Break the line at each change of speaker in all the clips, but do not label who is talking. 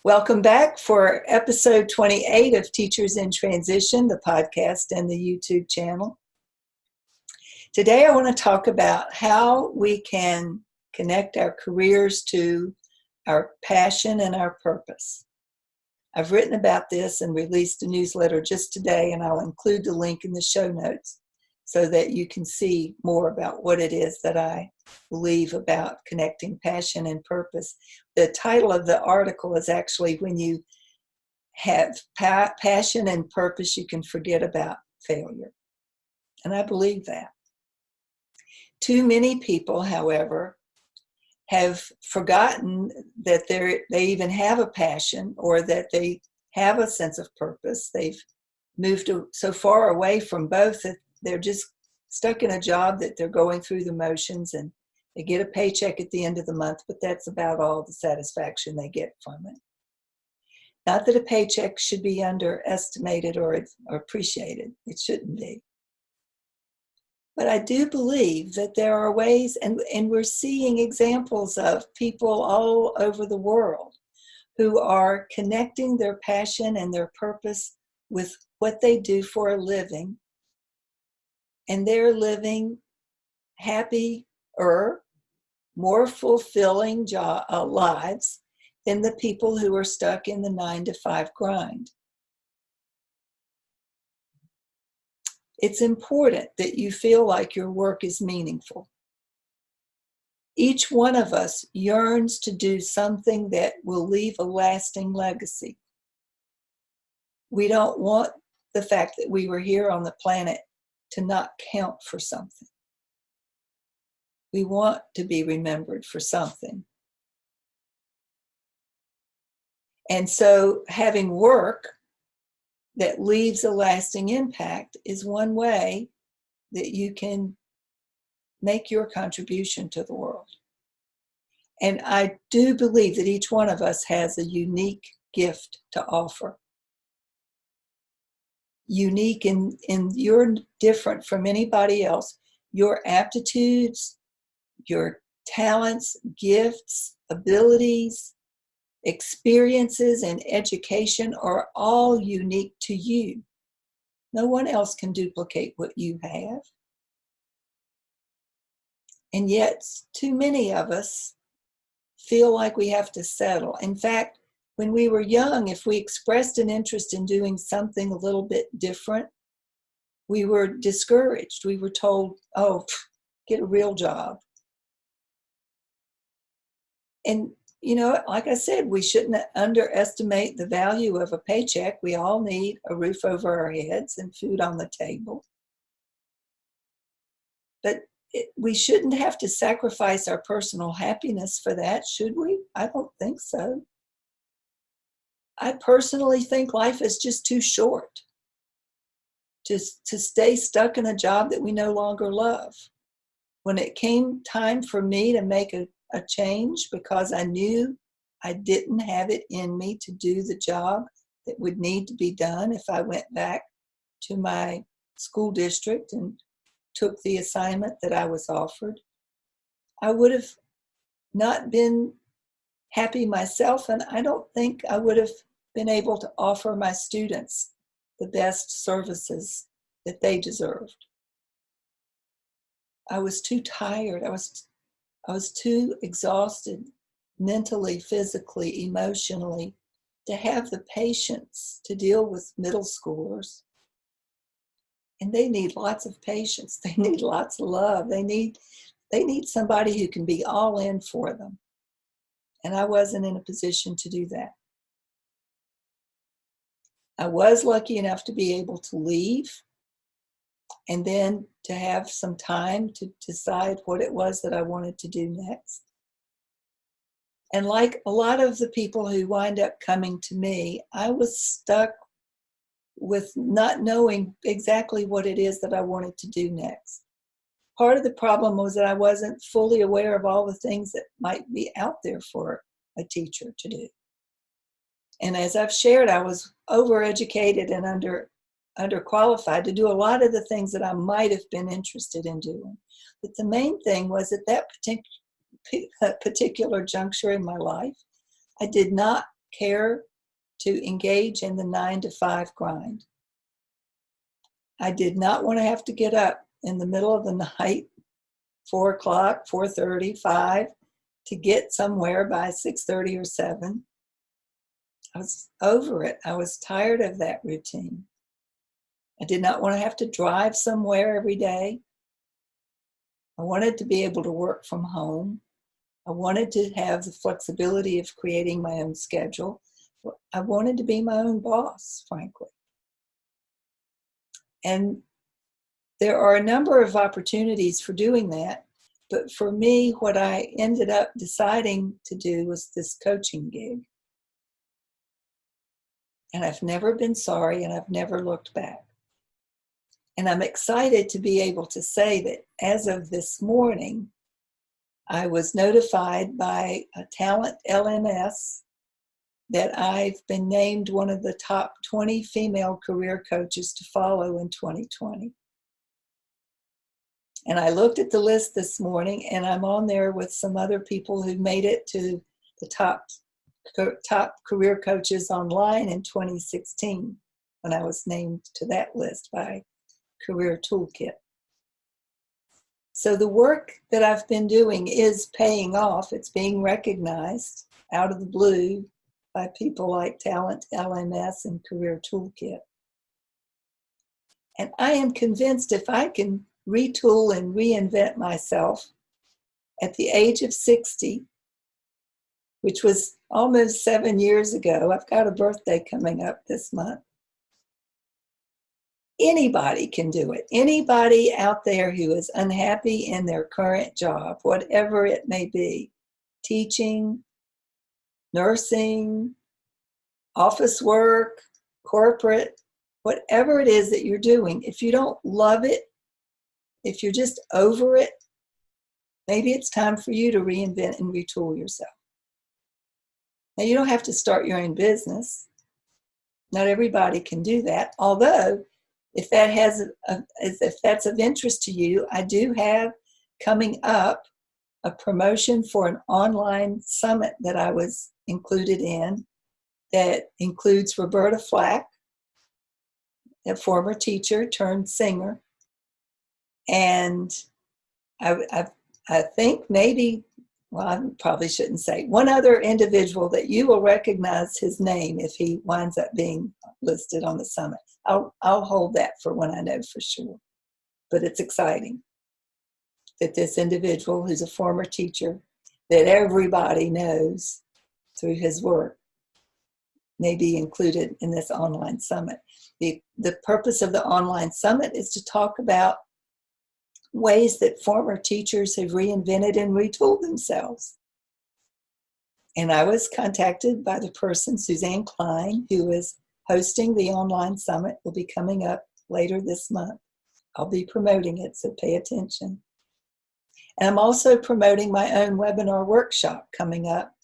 Welcome back for episode 28 of Teachers in Transition, the podcast and the YouTube channel. Today I want to talk about how we can connect our careers to our passion and our purpose. I've written about this and released a newsletter just today, and I'll include the link in the show notes so that you can see more about what it is that I believe about connecting passion and purpose. The title of the article is actually When You Have Passion and Purpose, You Can Forget About Failure. And I believe that. Too many people, however, have forgotten that they even have a passion or that they have a sense of purpose. They've moved so far away from both that they're just stuck in a job that they're going through the motions, and they get a paycheck at the end of the month, but that's about all the satisfaction they get from it. Not that a paycheck should be underestimated or appreciated. It shouldn't be. But I do believe that there are ways, and we're seeing examples of people all over the world who are connecting their passion and their purpose with what they do for a living, and they're living happier, more fulfilling lives than the people who are stuck in the 9-to-5 grind. It's important that you feel like your work is meaningful. Each one of us yearns to do something that will leave a lasting legacy. We don't want the fact that we were here on the planet to not count for something. We want to be remembered for something. And so having work that leaves a lasting impact is one way that you can make your contribution to the world. And I do believe that each one of us has a unique gift to offer. Unique in you're different from anybody else. Your aptitudes, your talents, gifts, abilities, experiences, and education are all unique to you. No one else can duplicate what you have. And yet, too many of us feel like we have to settle. In fact, when we were young, if we expressed an interest in doing something a little bit different, we were discouraged. We were told, oh, get a real job. And, you know, like I said, we shouldn't underestimate the value of a paycheck. We all need a roof over our heads and food on the table. But we shouldn't have to sacrifice our personal happiness for that, should we? I don't think so. I personally think life is just too short to stay stuck in a job that we no longer love. When it came time for me to make a change because I knew I didn't have it in me to do the job that would need to be done if I went back to my school district and took the assignment that I was offered, I would have not been happy myself, and I don't think I would have been able to offer my students the best services that they deserved. I was too tired. I was too exhausted mentally, physically, emotionally to have the patience to deal with middle schoolers. And they need lots of patience. They need lots of love. They need somebody who can be all in for them. And I wasn't in a position to do that. I was lucky enough to be able to leave and then to have some time to decide what it was that I wanted to do next. And like a lot of the people who wind up coming to me, I was stuck with not knowing exactly what it is that I wanted to do next. Part of the problem was that I wasn't fully aware of all the things that might be out there for a teacher to do. And as I've shared, I was overeducated and underqualified to do a lot of the things that I might have been interested in doing. But the main thing was at that particular juncture in my life, I did not care to engage in the 9-to-5 grind. I did not want to have to get up in the middle of the night, 4 o'clock, 4:30, 5, to get somewhere by 6:30 or 7. I was over it. I was tired of that routine. I did not want to have to drive somewhere every day. I wanted to be able to work from home. I wanted to have the flexibility of creating my own schedule. I wanted to be my own boss, frankly. And there are a number of opportunities for doing that. But for me, what I ended up deciding to do was this coaching gig. And I've never been sorry, and I've never looked back. And I'm excited to be able to say that as of this morning, I was notified by a Talent LMS that I've been named one of the top 20 female career coaches to follow in 2020. And I looked at the list this morning, and I'm on there with some other people who made it to the top career coaches online in 2016 when I was named to that list by Career Toolkit. So the work that I've been doing is paying off. It's being recognized out of the blue by people like Talent LMS and Career Toolkit. And I am convinced if I can retool and reinvent myself at the age of 60, which was almost 7 years ago. I've got a birthday coming up this month. Anybody can do it. Anybody out there who is unhappy in their current job, whatever it may be, teaching, nursing, office work, corporate, whatever it is that you're doing, if you don't love it, if you're just over it, maybe it's time for you to reinvent and retool yourself. Now, you don't have to start your own business. Not everybody can do that. Although, if that's of interest to you, I do have coming up a promotion for an online summit that I was included in that includes Roberta Flack, a former teacher turned singer. And I think maybe, well, I probably shouldn't say, one other individual that you will recognize his name if he winds up being listed on the summit. I'll hold that for when I know for sure. But it's exciting that this individual, who's a former teacher that everybody knows through his work, may be included in this online summit. The purpose of the online summit is to talk about ways that former teachers have reinvented and retooled themselves. And I was contacted by the person, Suzanne Klein, who is hosting the online summit. Will be coming up later this month. I'll be promoting it, so pay attention. And I'm also promoting my own webinar workshop coming up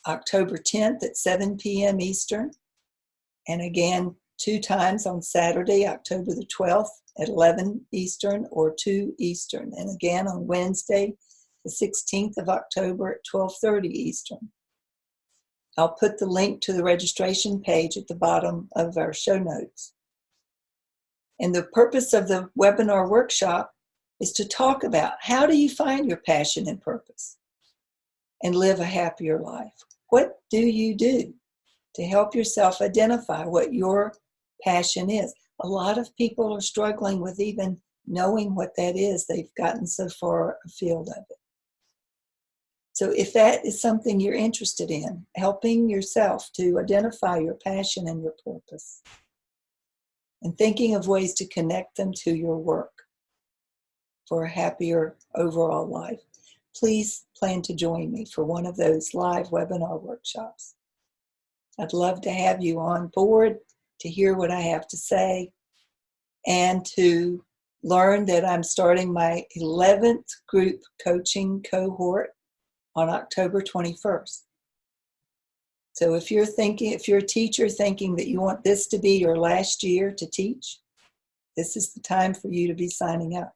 October 10th at 7 p.m. Eastern. And again, 2 times on Saturday, October the 12th at 11 Eastern or 2 Eastern. And again on Wednesday, the 16th of October at 12:30 Eastern. I'll put the link to the registration page at the bottom of our show notes. And the purpose of the webinar workshop is to talk about how do you find your passion and purpose and live a happier life? What do you do to help yourself identify what your passion is? A lot of people are struggling with even knowing what that is. They've gotten so far afield of it. So if that is something you're interested in, helping yourself to identify your passion and your purpose, and thinking of ways to connect them to your work for a happier overall life, please plan to join me for one of those live webinar workshops. I'd love to have you on board to hear what I have to say and to learn that I'm starting my 11th group coaching cohort on October 21st. So if you're a teacher thinking that you want this to be your last year to teach, this is the time for you to be signing up.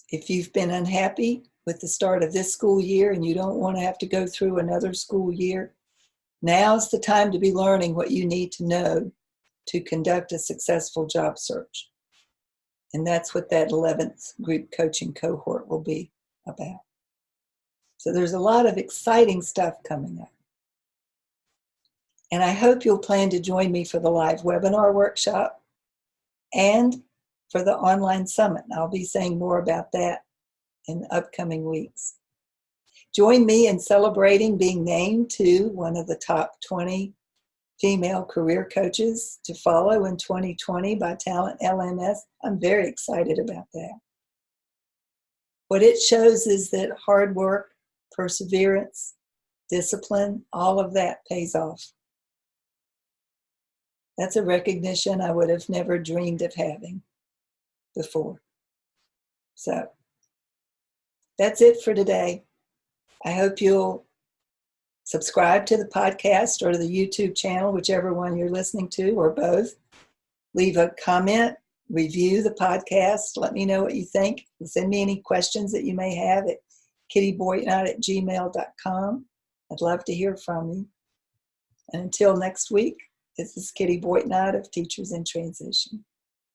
If you've been unhappy with the start of this school year and you don't want to have to go through another school year, now's the time to be learning what you need to know to conduct a successful job search. And that's what that 11th group coaching cohort will be about. So there's a lot of exciting stuff coming up. And I hope you'll plan to join me for the live webinar workshop and for the online summit. I'll be saying more about that in the upcoming weeks. Join me in celebrating being named to one of the top 20 female career coaches to follow in 2020 by Talent LMS. I'm very excited about that. What it shows is that hard work, perseverance, discipline, all of that pays off. That's a recognition I would have never dreamed of having before. So that's it for today. I hope you'll subscribe to the podcast or to the YouTube channel, whichever one you're listening to, or both. Leave a comment, review the podcast. Let me know what you think. Send me any questions that you may have at kittyboitnott@gmail.com. I'd love to hear from you. And until next week, this is Kitty Boitnott of Teachers in Transition.